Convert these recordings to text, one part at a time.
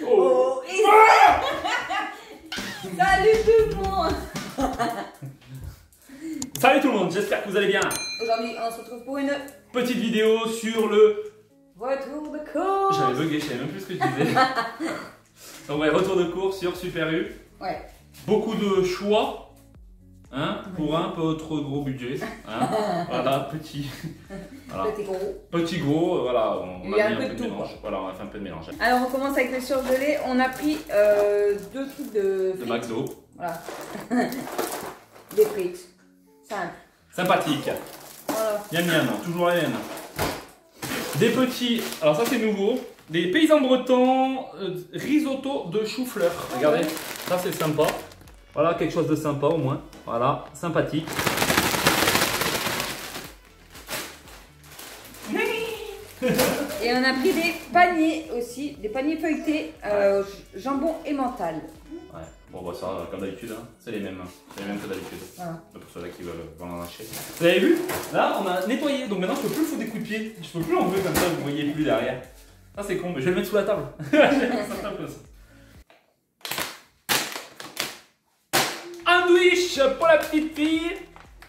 Oh, et salut tout le monde. Salut tout le monde, j'espère que vous allez bien. Aujourd'hui, on se retrouve pour une petite vidéo sur le retour de course. J'avais bugué, je savais même plus ce que je disais. Donc ouais, retour de course sur Super U. Ouais. Beaucoup de choix, hein, pour un peu trop gros budget. Hein. Voilà, petit. Voilà. Petit gros, voilà, on a mis un peu de mélange. Voilà, on a fait un peu de mélange. Alors on commence avec le surgelé. On a pris deux trucs de frites. De McDo. Voilà. Des frites. Simple. Sympathique. Voilà. Miam miam, toujours les mêmes. Des petits, alors ça c'est nouveau, des paysans bretons risotto de chou-fleur. Regardez, ça c'est sympa. Voilà, quelque chose de sympa au moins. Voilà, sympathique. Et on a pris des paniers aussi, des paniers feuilletés, jambon et mental. Ouais, bon bah ça comme d'habitude, hein. C'est les mêmes que d'habitude. Voilà. Pour ceux-là qui veulent en acheter. Vous avez vu? Là on a nettoyé, donc maintenant je peux plus foutre des coups de pied. Je peux plus enlever comme ça, vous voyez plus derrière. Ça c'est con, mais je vais le mettre sous la table. Je vais le mettre sous la table comme ça. Sandwich pour la petite fille.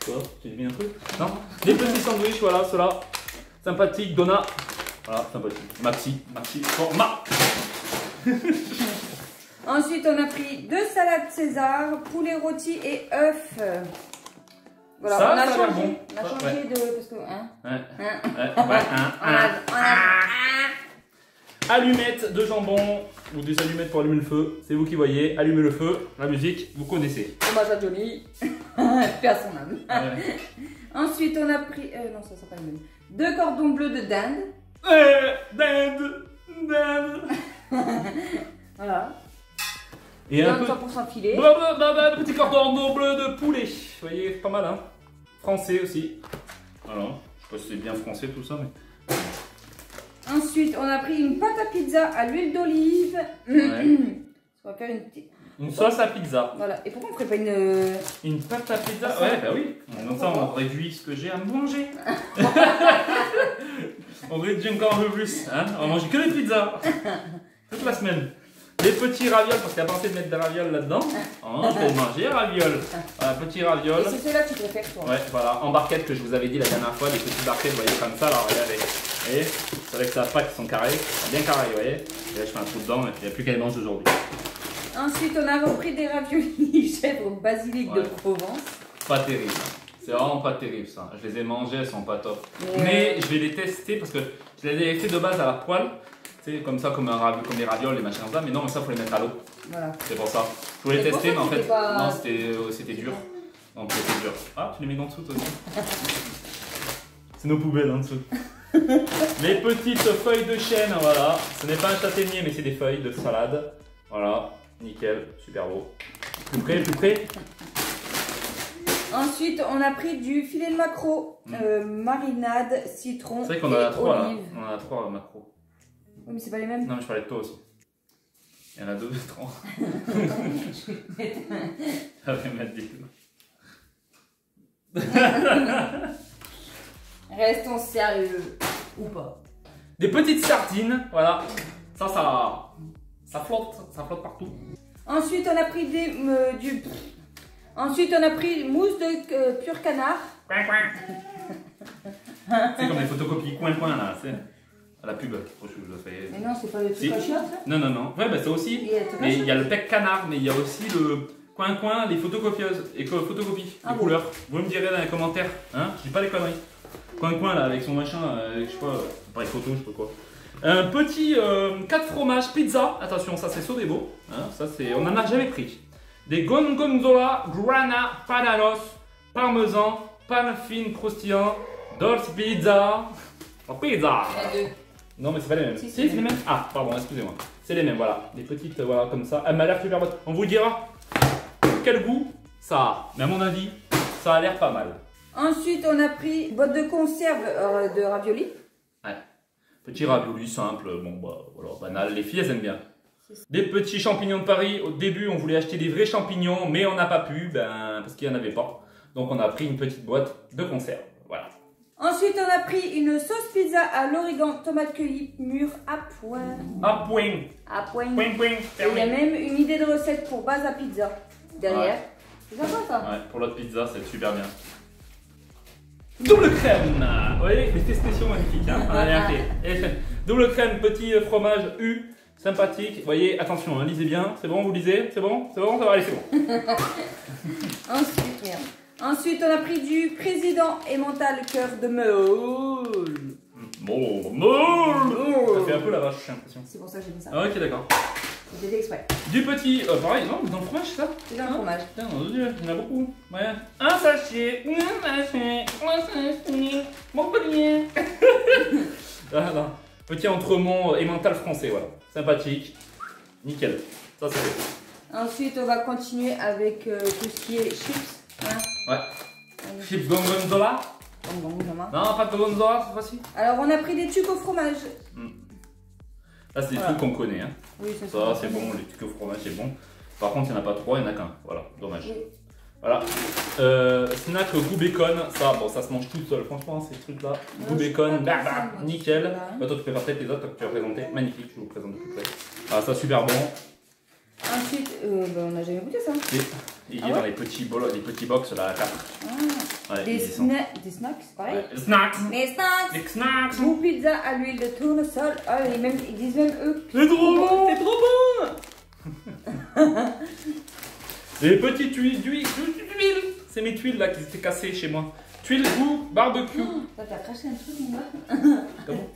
Quoi? J'ai mis un truc? Non? Des petits sandwichs, voilà, ceux-là. Sympathique, Donna. Voilà, sympathique. Maxi format. Ensuite, on a pris deux salades César, poulet rôti et œufs. Voilà, Ça, on a ça a changé, l'air bon. on a changé de... Parce que, hein, Ouais. Allumettes de jambon ou des allumettes pour allumer le feu, c'est vous qui voyez. Allumez le feu, la musique, vous connaissez. Hommage à Johnny. Personne âme. Ouais. Ensuite, on a pris... non, ça c'est pas le même. Deux cordons bleus de dinde. Dinde. Voilà. Et un 100% filet. petit cordon bleu de poulet. Vous voyez, pas mal, hein. Français aussi. Voilà. Je sais pas si c'est bien français tout ça, mais. Ensuite, on a pris une pâte à pizza à l'huile d'olive. Ouais. On va faire une petite... Une sauce à pizza. Voilà. Et pourquoi on ferait pas une... Une pâte à pizza? Ouais, bah oui. Comme ça, on réduit ce que j'ai à manger. On réduit encore un peu plus. Hein, on va manger que des pizzas. Toute la semaine. Des petits ravioles, parce qu'il a pensé de mettre des ravioles là-dedans. Oh, je vais manger ravioles. Voilà, petits ravioles. Et c'est ceux-là que tu préfères, toi. Ouais, voilà, en barquette que je vous avais dit la dernière fois, des petites barquettes, vous voyez, comme ça, là, regardez. Vous voyez, c'est vrai que ça pas qu'ils sont carrés, bien carrés, vous voyez. Et là, je fais un trou dedans, et il n'y a plus qu'à les manger aujourd'hui. Ensuite, on a repris des raviolis chèvre basilic de Provence. Pas terrible. C'est vraiment pas terrible ça. Je les ai mangés, elles sont pas top. Mais je vais les tester parce que je les ai fait de base à la poêle. Tu sais, comme ça, comme des ravioles, les machins comme ça. Mais non, mais ça, faut les mettre à l'eau. Voilà. C'est pour ça. Je voulais tester, mais en fait, non, c'était dur. Donc c'était dur. Ah, tu les mets en dessous toi aussi. C'est nos poubelles en dessous. Les petites feuilles de chêne, voilà. Ce n'est pas un châtaignier, mais c'est des feuilles de salade. Voilà, nickel, super beau. Plus près, plus près. Ensuite, on a pris du filet de maquereau, marinade, citron. C'est vrai qu'on en a trois là. On en a trois maquereaux. Oui, mais c'est pas les mêmes. Non, mais je parlais de toi aussi. Il y en a deux, trois. Ça va mettre des. Restons sérieux. Ou pas. Des petites sardines, voilà. Ça flotte partout. Ensuite, on a pris Ensuite, on a pris mousse de pur canard. C'est comme les photocopies coin-coin là, c'est à la pub. Mais non, c'est pas le truc à chiottes. Non. Ouais, bah ça aussi. Mais il y a le pec canard, mais il y a aussi le coin-coin, les photocopieuses et photocopies, les couleurs. Vous me direz dans les commentaires, hein, je dis pas des conneries. Coin-coin là, avec son machin, je sais pas, appareil photo, je sais pas quoi. Un petit 4 fromages pizza, attention, ça c'est Sodebo, hein, ça c'est, on en a jamais pris. Des gorgonzola, grana, pananos, parmesan, pan fin croustillant, dolce pizza. Oh, pizza! Non, mais c'est pas les mêmes. Si, c'est les mêmes. Ah, pardon, excusez-moi. C'est les mêmes, voilà. Des petites, voilà, comme ça. Elle m'a l'air super bonne. On vous dira quel goût ça a. Mais à mon avis, ça a l'air pas mal. Ensuite, on a pris une boîte de conserve de raviolis. Ouais. Petit ravioli simple, bon, bah, voilà, banal. Les filles, elles aiment bien. Des petits champignons de Paris. Au début, on voulait acheter des vrais champignons, mais on n'a pas pu, parce qu'il n'y en avait pas. Donc, on a pris une petite boîte de conserve. Voilà. Ensuite, on a pris une sauce pizza à l'origan, tomate cueillie, mûre à point. À point. À point. Point, point. Et il y a même une idée de recette pour base à pizza derrière. Ouais. C'est sympa ça. Ouais, pour l'autre pizza, c'est super bien. Double crème. Vous voyez, les spéciaux magnifiques. Hein. On a bien fait. Double crème, petit fromage U, sympathique. Vous voyez, attention, hein, lisez bien. C'est bon, vous lisez? C'est bon? C'est bon? Ça va, allez, c'est bon. Ensuite, on a pris du président emmental cœur de meule. Moule. Ça fait un peu la vache, j'ai l'impression. C'est pour ça que j'ai mis ça. Ah, ok, d'accord. C'était exprès. Du petit, pareil, non, dans le fromage, ça? C'est dans le fromage. Putain, mon Dieu, il y en a beaucoup. Ouais. Un sachet, Montpellier. Voilà. Petit entremont emmental français, voilà. Sympathique. Nickel. Ça, c'est fait. Ensuite, on va continuer avec tout ce qui est chips. Hein. Ouais. Chips gorgonzola. Non, pas de gorgonzola cette fois-ci. Alors, on a pris des tucs au fromage. Là, c'est des trucs qu'on connaît. Hein. Oui, c'est ça. C'est bon, les tucs au fromage, c'est bon. Par contre, il n'y en a pas trois, il n'y en a qu'un. Voilà, dommage. Oui. Voilà. Snack goût bacon. Ça, bon, ça se mange tout seul, franchement, ces trucs-là. Goût bacon, nickel. Bah, toi, tu peux faire peut-être les autres que tu as présenté. Magnifique, je vous présente de plus près. Ah, ça, super bon. Ensuite, on n'a jamais goûté ça. Il est dans les petits bols, les petits box là à 4. Ouais, des snacks, c'est pareil. Ouais, snacks. Les snacks. Goût pizza à l'huile de tournesol. Ah, ils disent même eux. C'est trop bon. C'est trop bon. Les petites tuiles. C'est mes tuiles là qui étaient cassées chez moi. Tuiles goût barbecue. Ça t'a craché un truc, mon gars. Comment?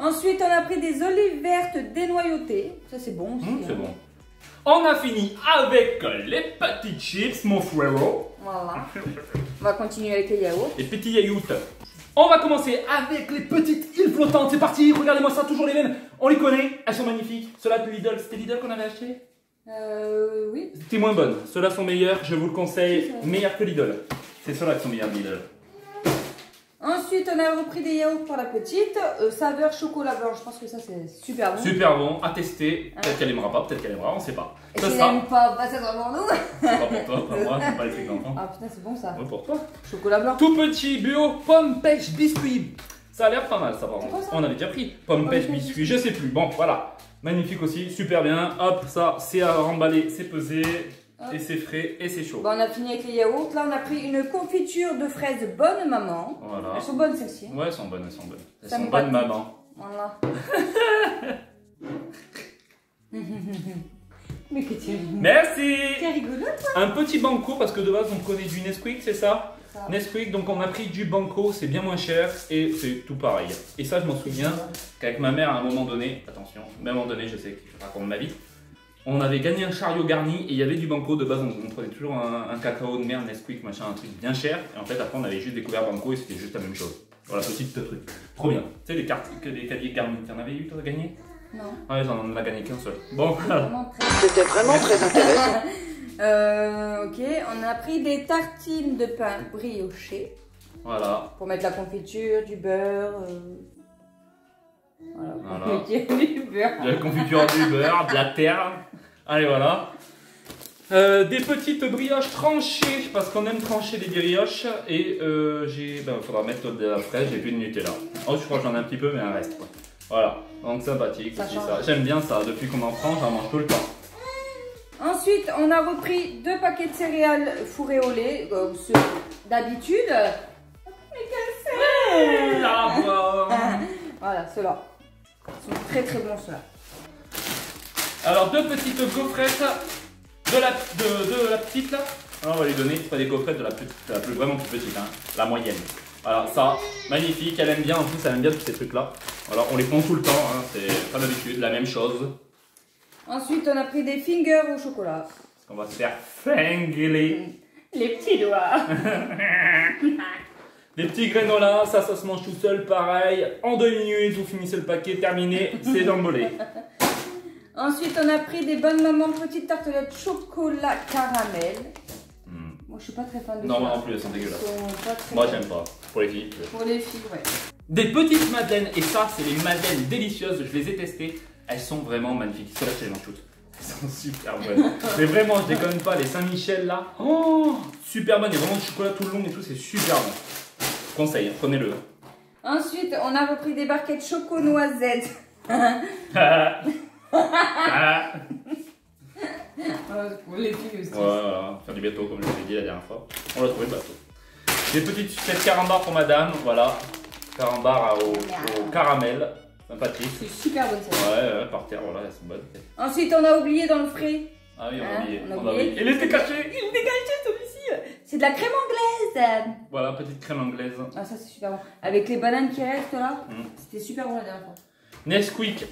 Ensuite, on a pris des olives vertes dénoyautées. Ça, c'est bon aussi. C'est bon. On a fini avec les petites chips, mon frérot. Voilà. On va continuer avec les yaourts. Les petits yaourts. On va commencer avec les petites îles flottantes. C'est parti. Regardez-moi ça, toujours les mêmes. On les connaît. Elles sont magnifiques. Ceux-là de Lidl, c'était Lidl qu'on avait acheté? Oui. C'était moins bonnes. Ceux-là sont meilleurs. Je vous le conseille. Meilleurs que Lidl. C'est ceux-là qui sont meilleurs de Lidl. Ensuite, on a repris des yaourts pour la petite, saveur chocolat blanc. Je pense que ça c'est super bon. Super bon, à tester. Peut-être qu'elle aimera pas, peut-être qu'elle aimera, on sait pas. Et si elle n'aime pas, bah ça sera pour nous. Pas pour toi, pas moi, c'est pas les trucs d'enfant. Ah putain, c'est bon ça. Ouais, pour toi. Chocolat blanc. Tout petit bio, pomme, pêche, biscuit. Ça a l'air pas mal ça par contre. On avait déjà pris. Pomme, pêche, biscuit, je sais plus. Bon, voilà. Magnifique aussi, super bien. Hop, ça, c'est à remballer, c'est pesé. Et c'est frais et c'est chaud. Bon, on a fini avec les yaourts. Là, on a pris une confiture de fraises bonne maman. Voilà. Elles sont bonnes celles-ci. Ouais, elles sont bonnes, elles sont bonnes. Elles ça sont bonnes maman. Voilà. Mais que tu rigoles. Merci. Tu rigolo toi. Un petit banco parce que de base on connaît du Nesquik, c'est ça? Nesquik, donc on a pris du banco, c'est bien moins cher et c'est tout pareil. Et ça, je m'en souviens qu'avec ma mère à un moment donné, attention, à un moment donné, je sais que je raconte ma vie. On avait gagné un chariot garni et il y avait du banco. De base, on prenait toujours un cacao de merde, Nesquik, machin, un truc bien cher. Et en fait, après, on avait juste découvert banco et c'était juste la même chose. Voilà, petit truc. Trop bien. Tu sais, les cartes, les cahiers garnis, t'en avais eu, toi, gagné? Non. Ouais, j'en ai gagné qu'un seul. Bon, voilà. C'était vraiment très intéressant. Ok, on a pris des tartines de pain brioché. Voilà. Pour mettre la confiture, du beurre. Voilà. Confiture, du beurre. De la confiture, du beurre, de la terre. Allez, voilà. Des petites brioches tranchées, parce qu'on aime trancher des brioches. Et il faudra mettre de la fraise, j'ai plus de Nutella. Oh, je crois que j'en ai un petit peu, mais un reste. Quoi. Voilà, donc sympathique. Ça. J'aime bien ça, depuis qu'on en prend, j'en mange tout le temps. Ensuite, on a repris 2 paquets de céréales fourrées au lait, d'habitude. Mais voilà, ceux-là. Ils sont très très bons ceux-là. Alors 2 petites gaufrettes de la petite là. Alors, on va lui donner, c'est pas des gaufrettes de la plus vraiment plus petite, hein, la moyenne. Voilà, ça, magnifique, elle aime bien, en plus elle aime bien tous ces trucs là. Alors on les prend tout le temps, hein, c'est comme d'habitude, la même chose. Ensuite on a pris des fingers au chocolat. Parce qu'on va se faire fingler. Les petits doigts. Des petits granolas, ça se mange tout seul, pareil. En 2 minutes, vous finissez le paquet, terminé, c'est dans le mollet. Ensuite, on a pris des bonnes mamans petites tartelettes chocolat caramel. Moi, je suis pas très fan de ça. Non, moi non plus, elles sont dégueulasses. Moi, j'aime pas. Pour les filles. Pour les filles, ouais. Des petites madeleines, et ça, c'est les madeleines délicieuses. Je les ai testées. Elles sont vraiment magnifiques. Celles-là, je les mange toutes. Elles sont super bonnes. Mais vraiment, je déconne pas. Les Saint-Michel là, oh, super bonnes. Il y a vraiment du chocolat tout le long et tout, c'est super bon. conseille, prenez-le. Ensuite, on a repris des barquettes choco noisettes. Pour les filles aussi. Voilà, faire du bateau comme je l'avais dit la dernière fois. On l'a trouvé le bateau. Des petites sucettes carambar pour madame, voilà. Carambar au caramel, sympathique. C'est super bon ça. Ouais, par terre, voilà, elles sont bonnes. Ensuite, on a oublié dans le frais. Ah oui, on a oublié. On a oublié. Il était caché. Il était caché celui-ci. C'est de la crème anglaise. Voilà, petite crème anglaise. Ah, ça c'est super bon. Avec les bananes qui restent là, c'était super bon la dernière fois. Nesquik,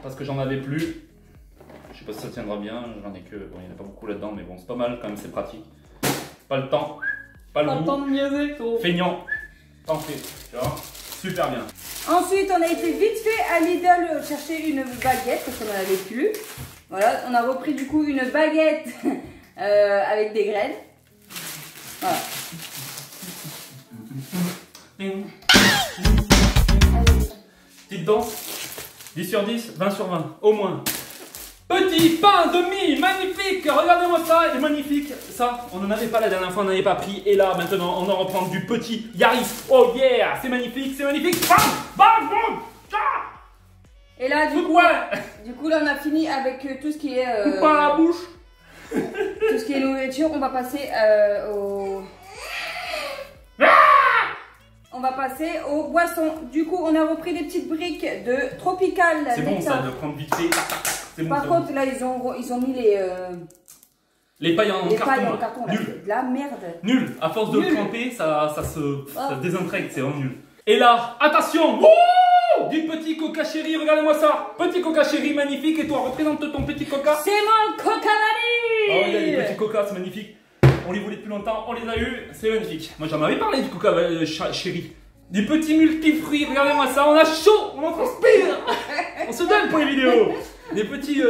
parce que j'en avais plus. Je sais pas si ça tiendra bien, j'en ai que. Bon, il n'y en a pas beaucoup là-dedans, mais bon, c'est pas mal quand même, c'est pratique. Pas le temps, pas le goût. De mieux, Feignant, t'en fais, tu vois, super bien. Ensuite, on a été vite fait à Lidl chercher une baguette parce qu'on n'en avait plus. Voilà, on a repris du coup une baguette avec des graines. Voilà. Petite danse, 10 sur 10, 20 sur 20, au moins. Petit pain de mie, magnifique, regardez-moi ça, il est magnifique. Ça, on n'en avait pas la dernière fois, on n'en avait pas pris. Et là, maintenant, on en reprend du petit Yaris. Oh yeah, c'est magnifique, c'est magnifique. Bam, bam, bam, et là, du coup, là, on a fini avec tout ce qui est... pas la bouche. Tout ce qui est nourriture, on va passer au... On va passer aux boissons. Du coup, on a repris des petites briques de Tropical. C'est bon ça, de prendre vite fait. Bon, par contre, là, ils ont mis les pailles en carton. Là, Nul. c'est de la merde. Nul. À force de le tremper, ça se désintègre, c'est vraiment nul. Et là, attention, du petit coca chéri, regardez-moi ça. Petit coca chéri, magnifique. Et toi, représente ton petit coca. C'est mon coca vanille. Oh, il y a des petits coca, c'est magnifique. On les voulait depuis longtemps, on les a eu, c'est magnifique. Moi j'en avais parlé du coca chéri. Des petits multifruits, regardez-moi ça, on a chaud, on en transpire. On se donne pour les vidéos. Des petits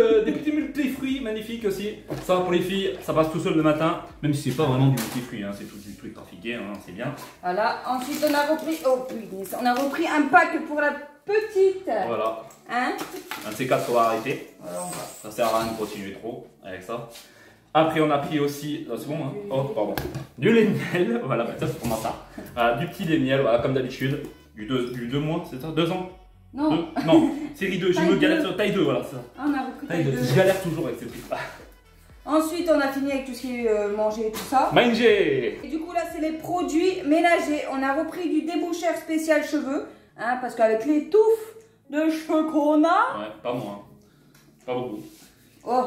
multifruits magnifiques aussi. Ça pour les filles, ça passe tout seul le matin. Même si c'est pas vraiment du multifruit, hein, c'est tout du truc trafiqué, hein, c'est bien. Voilà, ensuite on a repris, on a repris un pack pour la petite. Voilà. Hein? Un de ces quatre, on va arrêter. Voilà, ça sert à rien de continuer trop avec ça. Après, on a pris aussi, c'est bon, hein. Oh, pardon, du lait de miel, voilà, ça c'est vraiment ça. Voilà, du petit lait de miel, voilà, comme d'habitude, du 2 mois, c'est ça, 2 ans. Non. Non, série 2, j'ai une galère sur taille 2, voilà, c'est ça. Ah, on a repris taille 2. Je galère toujours avec ces trucs-là. Ensuite, on a fini avec tout ce qui est manger et tout ça. Manger. Et du coup, là, c'est les produits ménagers. On a repris du déboucheur spécial cheveux, hein, parce qu'avec les touffes de cheveux qu'on a... Ouais, pas moi, hein. Pas beaucoup. Oh,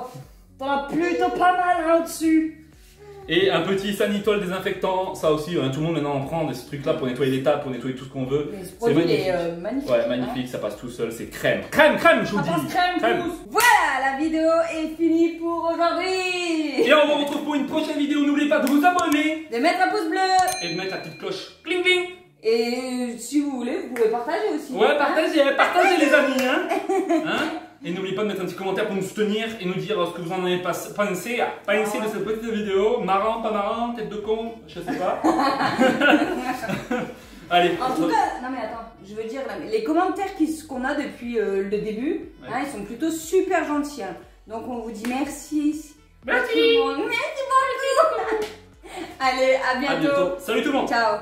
t'en as plutôt pas mal hein, au-dessus. Et un petit sanitol désinfectant, ça aussi, hein, tout le monde maintenant en prend, ce truc là pour nettoyer les tables, pour nettoyer tout ce qu'on veut. C'est magnifique. Magnifique. Ouais, magnifique, hein. Ça passe tout seul, c'est crème. Crème, je vous dis. Crème. Voilà, la vidéo est finie pour aujourd'hui. Et on vous retrouve pour une prochaine vidéo. N'oubliez pas de vous abonner, de mettre un pouce bleu et de mettre la petite cloche. Cling cling. Et si vous voulez, vous pouvez partager aussi. Ouais, partagez les amis, hein. Et n'oubliez pas de mettre un petit commentaire pour nous soutenir et nous dire ce que vous en avez pensé de cette petite vidéo. Marrant, pas marrant, tête de con, je sais pas. Allez. En tout cas, non mais attends, je veux dire, les commentaires qu'on a depuis le début, ouais. Hein, ils sont plutôt super gentils. Hein. Donc on vous dit merci. Merci beaucoup. Allez, à bientôt. Salut tout le monde. Ciao.